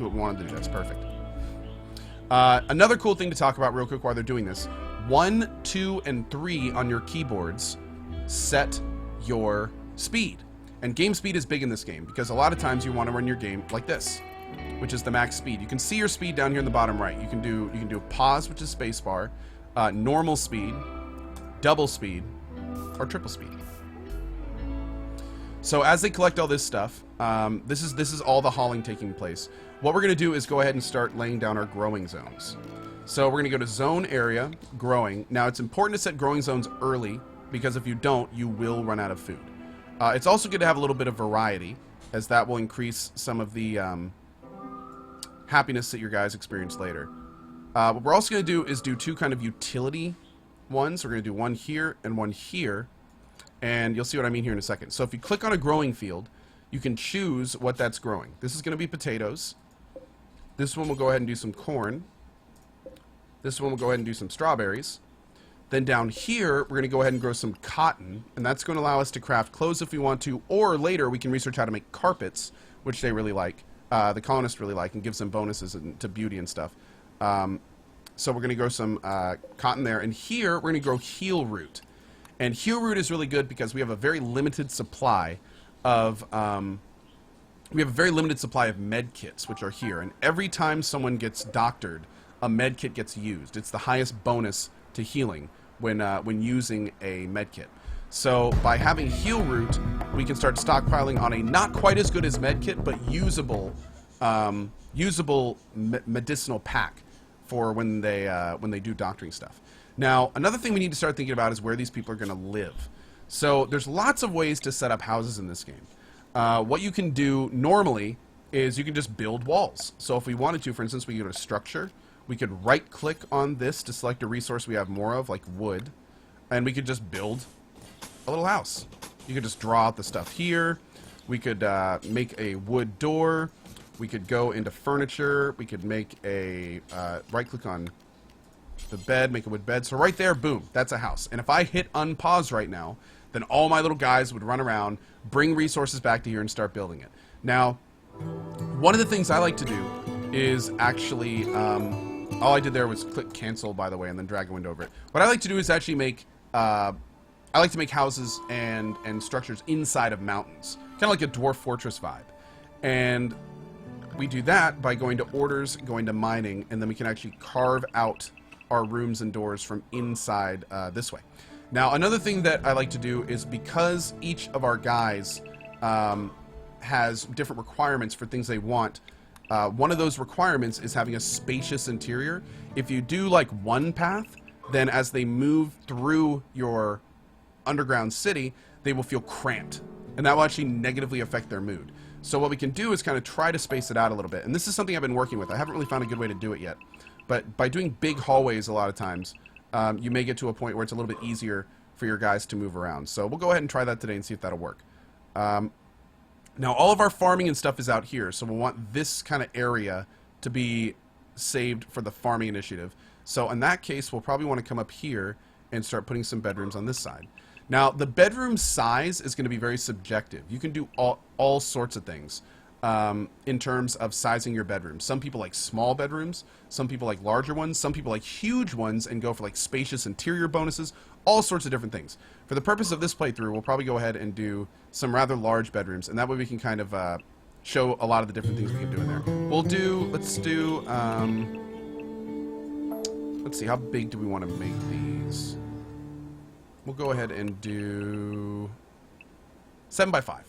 do what we wanted to do. That's perfect. Another cool thing to talk about real quick while they're doing this. 1, 2, and 3 on your keyboards set your speed. And game speed is big in this game because a lot of times you want to run your game like this, which is the max speed. You can see your speed down here in the bottom right. You can do a pause, which is spacebar, normal speed, double speed, or triple speed. So as they collect all this stuff, this is all the hauling taking place. What we're going to do is go ahead and start laying down our growing zones. So we're going to go to zone area, growing. Now it's important to set growing zones early because if you don't, you will run out of food. It's also good to have a little bit of variety, as that will increase some of the happiness that your guys experience later. What we're also going to do is do 2 kind of utility ones. We're going to do one here and one here, and you'll see what I mean here in a second. So if you click on a growing field, you can choose what that's growing. This is going to be potatoes. This one will go ahead and do some corn. This one will go ahead and do some strawberries. Then down here, we're going to go ahead and grow some cotton, and that's going to allow us to craft clothes if we want to, or later we can research how to make carpets, which they really like, the colonists really like, and gives them bonuses to beauty and stuff. So we're going to grow some cotton there, and here we're going to grow heel root. And heel root is really good because we have a very limited supply of med kits, which are here, and every time someone gets doctored, a med kit gets used. It's the highest bonus to healing when using a med kit. So by having heal root, we can start stockpiling on a not quite as good as med kit, but usable medicinal pack for when they do doctoring stuff. Now, another thing we need to start thinking about is where these people are going to live. So there's lots of ways to set up houses in this game. What you can do normally is you can just build walls. So if we wanted to, for instance, we go to structure. We could right-click on this to select a resource we have more of, like wood, and we could just build a little house. You could just draw out the stuff here. We could make a wood door. We could go into furniture. We could make a right-click on the bed, make a wood bed. So right there, boom, that's a house. And if I hit unpause right now, then all my little guys would run around, bring resources back to here, and start building it. Now, one of the things I like to do is actually... all I did there was click cancel, by the way, and then drag a window over it. What I like to do is actually make, I like to make houses and structures inside of mountains. Kind of like a dwarf fortress vibe. And we do that by going to orders, going to mining, and then we can actually carve out our rooms and doors from inside this way. Now, another thing that I like to do is because each of our guys has different requirements for things they want, one of those requirements is having a spacious interior. If you do like one path, then as they move through your underground city, they will feel cramped, and that will actually negatively affect their mood. So what we can do is kind of try to space it out a little bit, and this is something I've been working with. I haven't really found a good way to do it yet, but by doing big hallways a lot of times, you may get to a point where it's a little bit easier for your guys to move around. So we'll go ahead and try that today and see if that'll work. Now, all of our farming and stuff is out here, so we'll want this kind of area to be saved for the farming initiative. So in that case, we'll probably want to come up here and start putting some bedrooms on this side. Now, the bedroom size is going to be very subjective. You can do all sorts of things in terms of sizing your bedrooms. Some people like small bedrooms, some people like larger ones, some people like huge ones and go for like spacious interior bonuses, all sorts of different things. For the purpose of this playthrough, we'll probably go ahead and do some rather large bedrooms, and that way we can kind of show a lot of the different things we can do in there. We'll do, let's see, how big do we want to make these? We'll go ahead and do 7 by 5.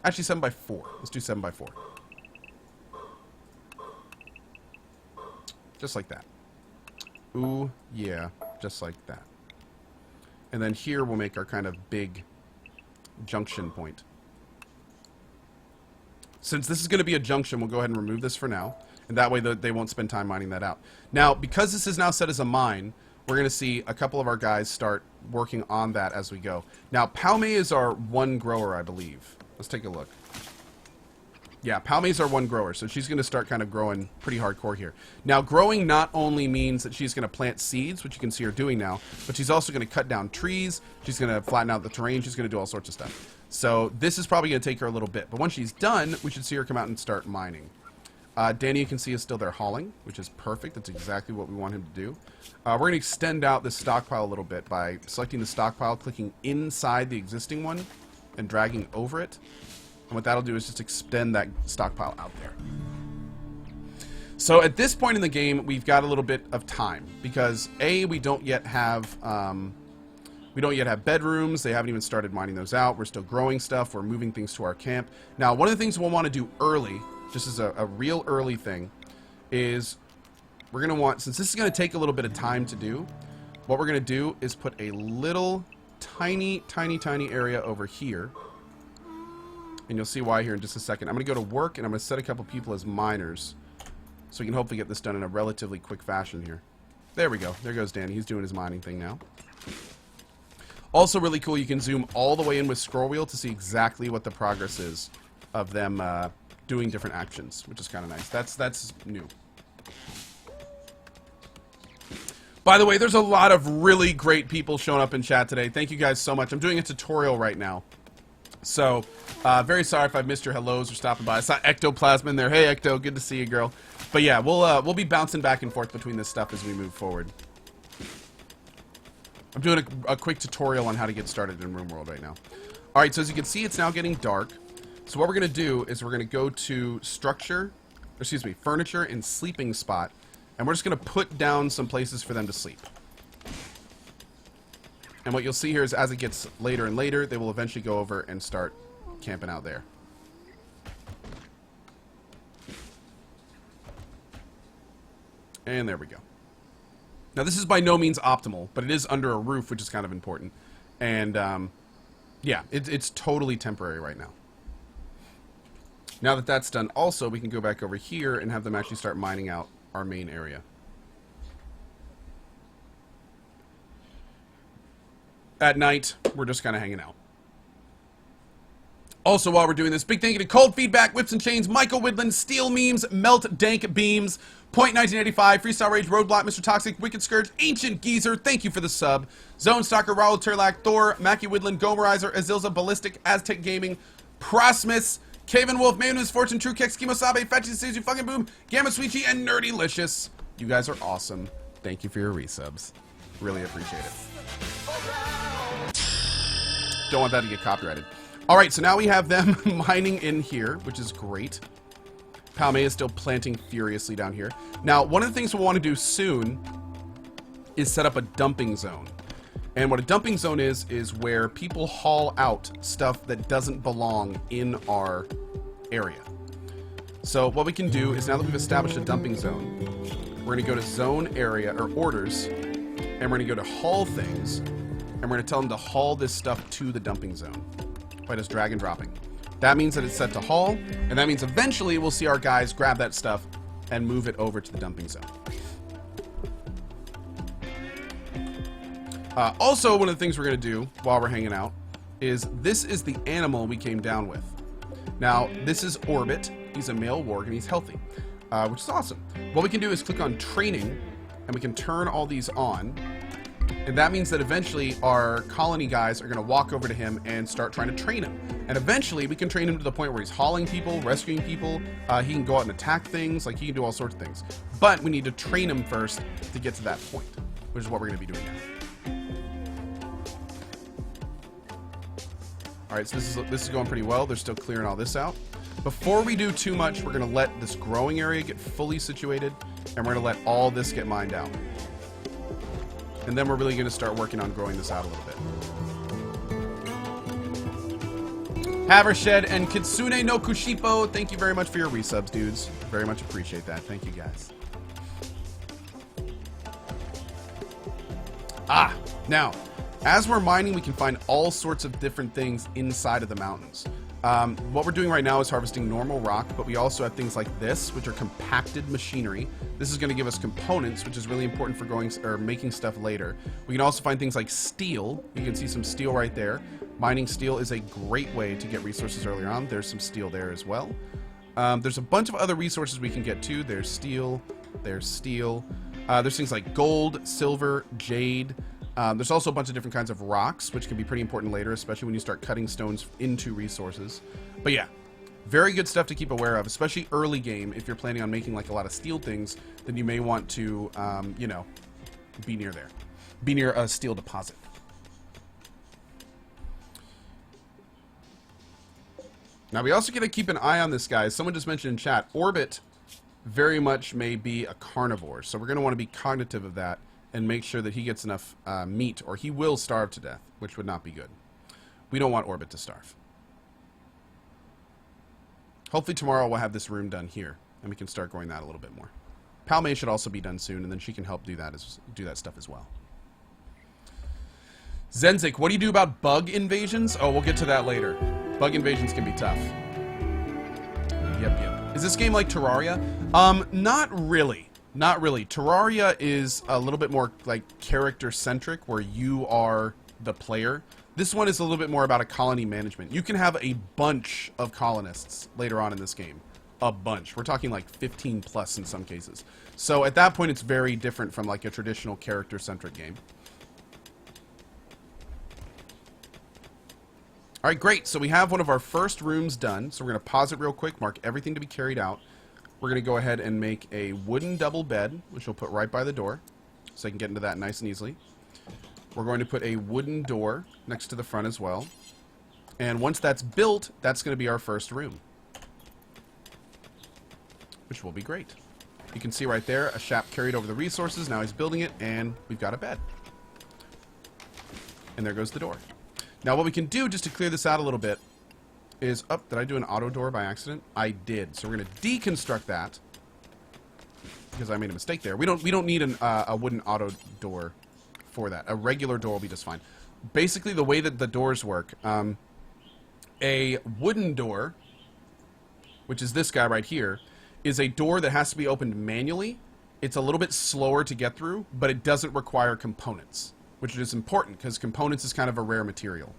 Actually, 7 by 4. Let's do 7 by 4. Just like that. Ooh, yeah, just like that. And then here we'll make our kind of big junction point. Since this is going to be a junction, we'll go ahead and remove this for now. And that way they won't spend time mining that out. Now, because this is now set as a mine, we're going to see a couple of our guys start working on that as we go. Now, Palme is our one grower, I believe. Let's take a look. Yeah, Palme's our one grower, so she's going to start kind of growing pretty hardcore here. Now, growing not only means that she's going to plant seeds, which you can see her doing now, but she's also going to cut down trees, she's going to flatten out the terrain, she's going to do all sorts of stuff. So this is probably going to take her a little bit, but once she's done, we should see her come out and start mining. Danny, you can see, is still there hauling, which is perfect. That's exactly what we want him to do. We're going to extend out this stockpile a little bit by selecting the stockpile, clicking inside the existing one, and dragging over it. And what that'll do is just extend that stockpile out there. So at this point in the game, we've got a little bit of time because we don't yet have bedrooms. They haven't even started mining those out. We're still growing stuff. We're moving things to our camp. Now, one of the things we'll want to do early, just as a real early thing, is we're going to want, since this is going to take a little bit of time to do, what we're going to do is put a little tiny area over here. And you'll see why here in just a second. I'm going to go to work and I'm going to set a couple people as miners so we can hopefully get this done in a relatively quick fashion here. There we go. There goes Danny. He's doing his mining thing now. Also really cool, you can zoom all the way in with scroll wheel to see exactly what the progress is of them doing different actions, which is kind of nice. That's new. By the way, there's a lot of really great people showing up in chat today. Thank you guys so much. I'm doing a tutorial right now. So, very sorry if I missed your hellos or stopping by. I saw Ectoplasm in there. Hey, Ecto, good to see you, girl. But yeah, we'll be bouncing back and forth between this stuff as we move forward. I'm doing a quick tutorial on how to get started in Rimworld right now. All right, so as you can see, it's now getting dark. So what we're going to do is we're going to go to furniture and sleeping spot, and we're just going to put down some places for them to sleep. And what you'll see here is as it gets later and later, they will eventually go over and start camping out there. And there we go. Now, this is by no means optimal, but it is under a roof, which is kind of important. And, yeah, it's totally temporary right now. Now that that's done, also, we can go back over here and have them actually start mining out our main area. At night, we're just kind of hanging out. Also, while we're doing this, big thank you to Cold Feedback, Whips and Chains, Michael Widland, Steel Memes, Melt Dank Beams, Point 1985, Freestyle Rage, Roadblock, Mr. Toxic, Wicked Scourge, Ancient Geezer, thank you for the sub, Zone Stalker, Raul Turlac, Thor, Mackie Widland, Gomerizer, Azilza, Ballistic, Aztec Gaming, Prosmus, Caven Wolf, Man Who's Fortune, True Kex, Kimosabe, Fetchy Suzu, Fucking Boom, Gamma Sweetie, and Nerdylicious. You guys are awesome. Thank you for your resubs. Really appreciate it. Don't want that to get copyrighted. Alright, so now we have them mining in here, which is great. Palme is still planting furiously down here. Now, one of the things we'll want to do soon is set up a dumping zone. And what a dumping zone is where people haul out stuff that doesn't belong in our area. So what we can do is, now that we've established a dumping zone, we're going to go to zone area, or orders, and we're going to go to haul things, and we're going to tell them to haul this stuff to the dumping zone by just drag and dropping. That means that it's set to haul, and that means eventually we'll see our guys grab that stuff and move it over to the dumping zone. Also, one of the things we're going to do while we're hanging out is, this is the animal we came down with. Now, this is Orbit. He's a male warg, and he's healthy, which is awesome. What we can do is click on training, and we can turn all these on. And that means that eventually our colony guys are going to walk over to him and start trying to train him. And eventually we can train him to the point where he's hauling people, rescuing people. He can go out and attack things. Like, he can do all sorts of things. But we need to train him first to get to that point, which is what we're going to be doing now. Alright, so this is going pretty well. They're still clearing all this out. Before we do too much, we're going to let this growing area get fully situated. And we're going to let all this get mined out. And then we're really going to start working on growing this out a little bit. Havershed and Kitsune no Kushipo, thank you very much for your resubs, dudes. Very much appreciate that. Thank you, guys. Now, as we're mining, we can find all sorts of different things inside of the mountains. What we're doing right now is harvesting normal rock, but we also have things like this, which are compacted machinery. This is going to give us components, which is really important for going or making stuff later. We can also find things like steel. You can see some steel right there. Mining steel is a great way to get resources earlier on. There's some steel there as well. There's a bunch of other resources we can get too. There's steel. There's steel. There's things like gold, silver, jade. There's also a bunch of different kinds of rocks, which can be pretty important later, especially when you start cutting stones into resources. But yeah, Very good stuff to keep aware of, especially early game. If you're planning on making like a lot of steel things, then you may want to, you know, be near there. Be near a steel deposit. Now, we also got to keep an eye on this, guys. Someone just mentioned in chat, Orbit very much may be a carnivore. So we're going to want to be cognitive of that and make sure that he gets enough meat, or he will starve to death, which would not be good. We don't want Orbit to starve. Hopefully tomorrow we'll have this room done here, and we can start growing that a little bit more. Palmay should also be done soon, and then she can help do that stuff as well. Zenzik, what do you do about bug invasions? Oh, we'll get to that later. Bug invasions can be tough. Yep. Is this game like Terraria? Not really. Not really. Terraria is a little bit more like character-centric, where you are the player. This one is a little bit more about a colony management. You can have a bunch of colonists later on in this game. A bunch. We're talking like 15 plus in some cases. So at that point, it's very different from like a traditional character-centric game. All right, great. So we have one of our first rooms done. So we're going to pause it real quick, mark everything to be carried out. We're going to go ahead and make a wooden double bed, which we'll put right by the door, so I can get into that nice and easily. We're going to put a wooden door next to the front as well. And once that's built, that's going to be our first room, which will be great. You can see right there, a Shap carried over the resources. Now he's building it, and we've got a bed. And there goes the door. Now what we can do, just to clear this out a little bit, is... Oh, did I do an auto door by accident? I did. So we're going to deconstruct that, because I made a mistake there. We don't need a wooden auto door for that. A regular door will be just fine. Basically, the way that the doors work, a wooden door, which is this guy right here, is a door that has to be opened manually. It's a little bit slower to get through, but it doesn't require components, which is important because components is kind of a rare material.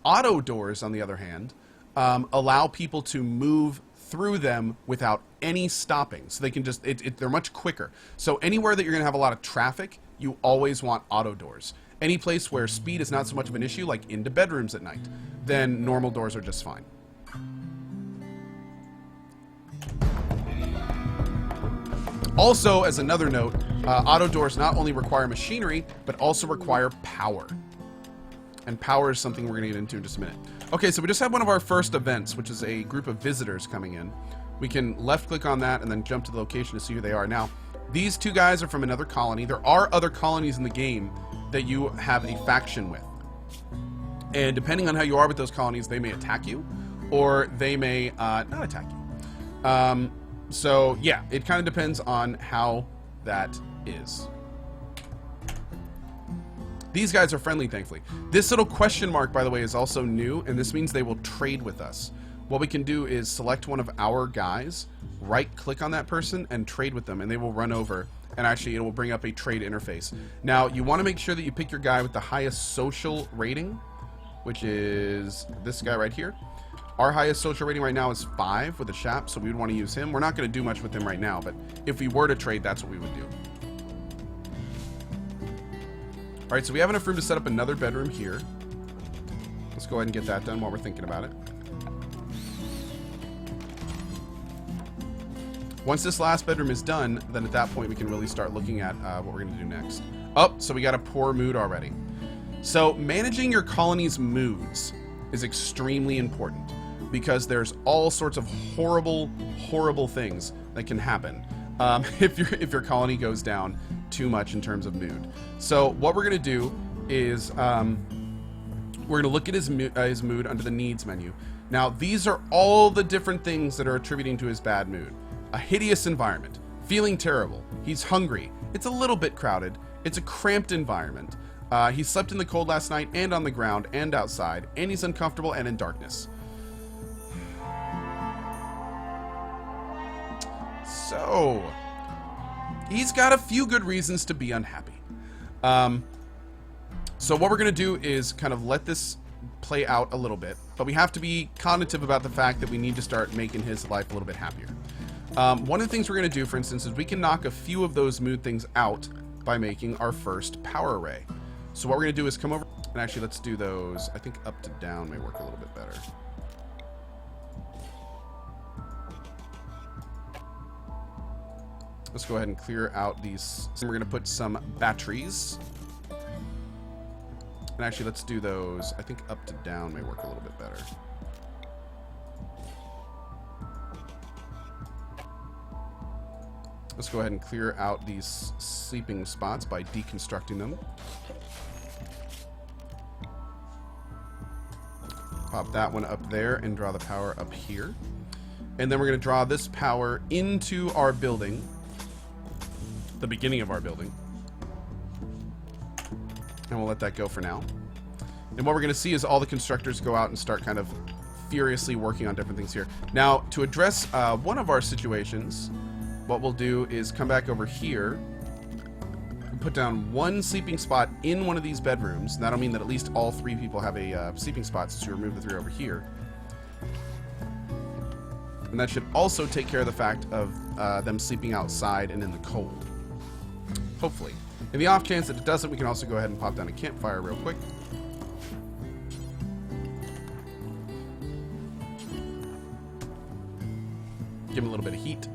Auto doors, on the other hand, allow people to move through them without any stopping. So they can just, they're much quicker. So anywhere that you're going to have a lot of traffic, you always want auto doors. Any place where speed is not so much of an issue, like into bedrooms at night, then normal doors are just fine. Also, as another note, auto doors not only require machinery, but also require power. And power is something we're going to get into in just a minute. Okay, so we just had one of our first events, which is a group of visitors coming in. We can left-click on that and then jump to the location to see who they are. Now, these two guys are from another colony. There are other colonies in the game that you have a faction with. And depending on how you are with those colonies, they may attack you, or they may not attack you. So, yeah, it kind of depends on how that is. These guys are friendly, thankfully. This little question mark, by the way, is also new, and this means they will trade with us. What we can do is select one of our guys, right-click on that person, and trade with them, and they will run over, and actually it will bring up a trade interface. Now, you want to make sure that you pick your guy with the highest social rating, which is this guy right here. Our highest social rating right now is 5 with a Shap, so we would want to use him. We're not going to do much with him right now, but if we were to trade, that's what we would do. Alright, so we have enough room to set up another bedroom here. Let's go ahead and get that done while we're thinking about it. Once this last bedroom is done, then at that point we can really start looking at what we're going to do next. Oh, so we got a poor mood already. So managing your colony's moods is extremely important, because there's all sorts of horrible, horrible things that can happen if your colony goes down too much in terms of mood. So what we're going to do is we're going to look at his mood under the needs menu. Now, these are all the different things that are attributing to his bad mood. A hideous environment, feeling terrible, he's hungry, it's a little bit crowded, it's a cramped environment, he slept in the cold last night and on the ground and outside, and he's uncomfortable and in darkness. So, he's got a few good reasons to be unhappy. So what we're going to do is kind of let this play out a little bit, but we have to be cognitive about the fact that we need to start making his life a little bit happier. One of the things we're going to do, for instance, is we can knock a few of those mood things out by making our first power array. So what we're going to do is come over, and actually let's do those. I think up to down may work a little bit better. Let's go ahead and clear out these. We're going to put some batteries. And actually, let's do those. I think up to down may work a little bit better. Let's go ahead and clear out these sleeping spots by deconstructing them. Pop that one up there and draw the power up here. And then we're going to draw this power into our building. The beginning of our building. And we'll let that go for now. And what we're going to see is all the constructors go out and start kind of furiously working on different things here. Now, to address one of our situations, what we'll do is come back over here and put down one sleeping spot in one of these bedrooms. And that'll mean that at least all 3 people have a sleeping spot, since we remove the 3 over here. And that should also take care of the fact of them sleeping outside and in the cold. Hopefully. In the off chance that it doesn't, we can also go ahead and pop down a campfire real quick. Give them a little bit of heat.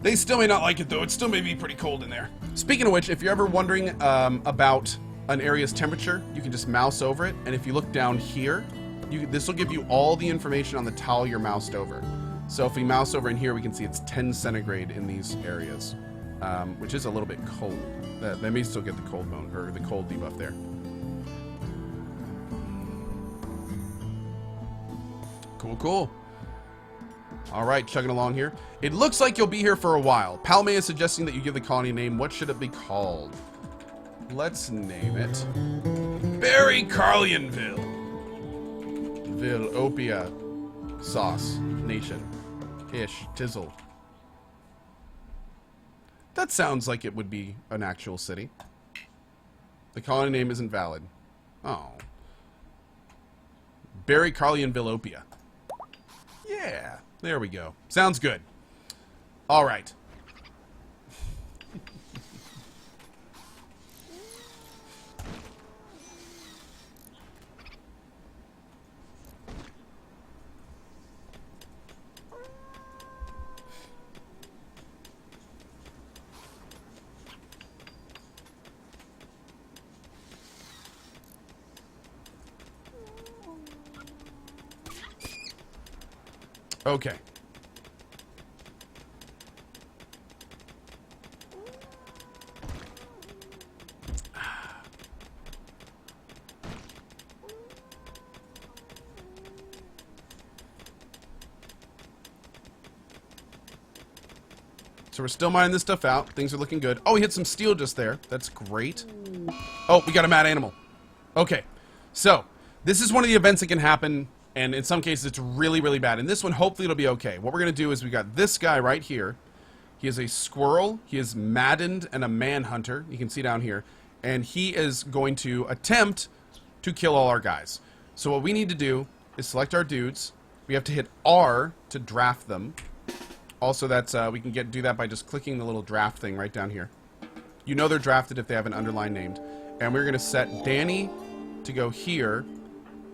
They still may not like it, though. It still may be pretty cold in there. Speaking of which, if you're ever wondering about an area's temperature, you can just mouse over it. And if you look down here, this will give you all the information on the tile you're moused over. So if we mouse over in here, we can see it's 10 centigrade in these areas, which is a little bit cold. They may still get the cold bone, or the cold debuff there. Cool, cool. All right, chugging along here. It looks like you'll be here for a while. Palme is suggesting that you give the colony a name. What should it be called? Let's name it Barry Carlionville. Opia Sauce Nation. Ish. Tizzle. That sounds like it would be an actual city. The colony name isn't valid. Oh. Barry Carlionville Opia. Yeah. There we go. Sounds good. All right. Okay. So we're still mining this stuff out. Things are looking good. Oh, we hit some steel just there. That's great. Oh, we got a mad animal. Okay. So, this is one of the events that can happen, and in some cases it's really, really bad. In this one, hopefully it'll be okay. What we're going to do is we got this guy right here. He is a squirrel. He is maddened and a manhunter. You can see down here. And he is going to attempt to kill all our guys. So what we need to do is select our dudes. We have to hit R to draft them. Also, that's we can do that by just clicking the little draft thing right down here. You know they're drafted if they have an underline named. And we're going to set Danny to go here,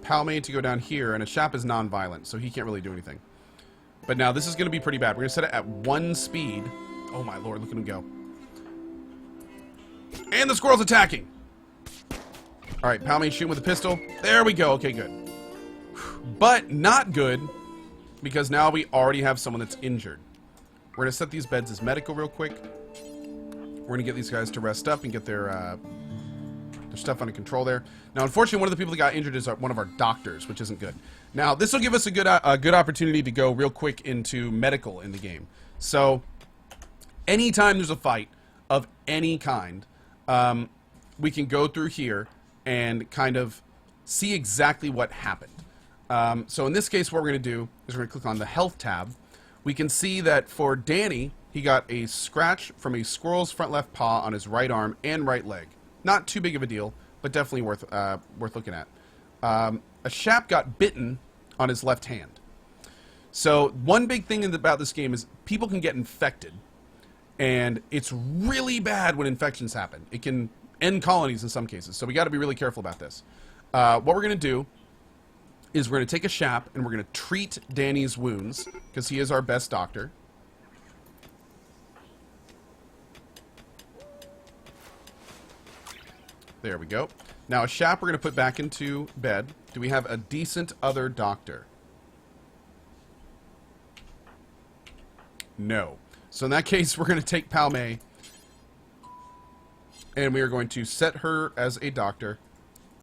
Palme to go down here, and a Shap is non-violent, so he can't really do anything. But now this is going to be pretty bad. We're going to set it at 1 speed. Oh my lord, look at him go. And the squirrel's attacking. Alright, Palme shooting with a pistol. There we go. Okay, good. But not good, because now we already have someone that's injured. We're going to set these beds as medical real quick. We're going to get these guys to rest up and get their stuff under control there. Now, unfortunately, one of the people that got injured is one of our doctors, which isn't good. Now, this will give us a good opportunity to go real quick into medical in the game. So, anytime there's a fight of any kind, we can go through here and kind of see exactly what happened. So in this case, what we're going to do is we're going to click on the health tab. We can see that for Danny, he got a scratch from a squirrel's front left paw on his right arm and right leg. Not too big of a deal, but definitely worth looking at. A Shap got bitten on his left hand. So one big thing about this game is people can get infected. And it's really bad when infections happen. It can end colonies in some cases. So we got to be really careful about this. What we're going to do is we're going to take a Shap and we're going to treat Danny's wounds, because he is our best doctor. There we go. Now, a Shap we're going to put back into bed. Do we have a decent other doctor? No. So in that case, we're going to take Palme, and we are going to set her as a doctor.